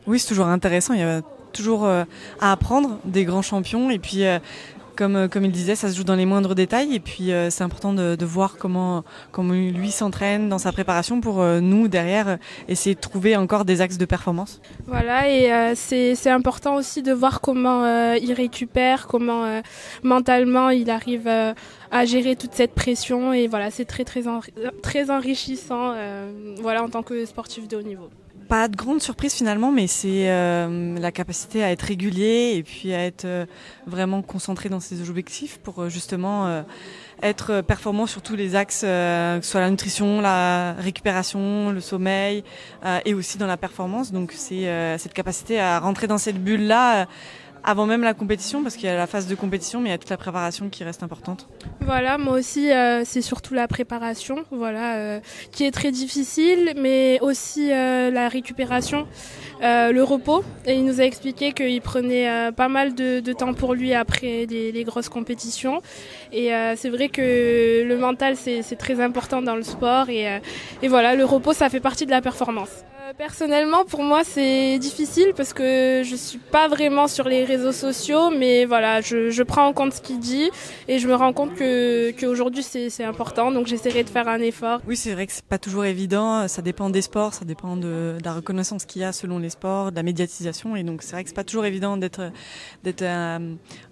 Oui, c'est toujours intéressant. Il y a toujours à apprendre des grands champions. Et puis, comme il disait, ça se joue dans les moindres détails. Et puis, c'est important de voir comment lui s'entraîne dans sa préparation pour nous, derrière, essayer de trouver encore des axes de performance. Voilà, et c'est important aussi de voir comment il récupère, comment mentalement il arrive à gérer toute cette pression. Et voilà, c'est très enrichissant voilà, en tant que sportif de haut niveau. Pas de grande surprise finalement, mais c'est la capacité à être régulier et puis à être vraiment concentré dans ses objectifs pour justement être performant sur tous les axes, que ce soit la nutrition, la récupération, le sommeil et aussi dans la performance. Donc c'est cette capacité à rentrer dans cette bulle-là avant même la compétition, parce qu'il y a la phase de compétition, mais il y a toute la préparation qui reste importante. Voilà, moi aussi, c'est surtout la préparation, voilà, qui est très difficile, mais aussi la récupération, le repos. Et il nous a expliqué qu'il prenait pas mal de temps pour lui après les grosses compétitions. Et c'est vrai que le mental, c'est très important dans le sport. Et voilà, le repos, ça fait partie de la performance. Personnellement, pour moi, c'est difficile parce que je suis pas vraiment sur les réseaux sociaux, mais voilà, je prends en compte ce qu'il dit et je me rends compte qu'aujourd'hui c'est important, donc j'essaierai de faire un effort. Oui, c'est vrai que c'est pas toujours évident, ça dépend des sports, ça dépend de la reconnaissance qu'il y a selon les sports, de la médiatisation, et donc c'est vrai que c'est pas toujours évident d'être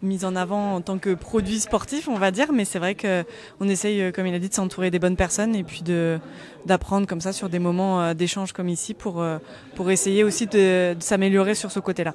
mis en avant en tant que produit sportif, on va dire, mais c'est vrai que on essaye, comme il a dit, de s'entourer des bonnes personnes et puis d'apprendre comme ça sur des moments d'échange comme ici pour essayer aussi de s'améliorer sur ce côté-là.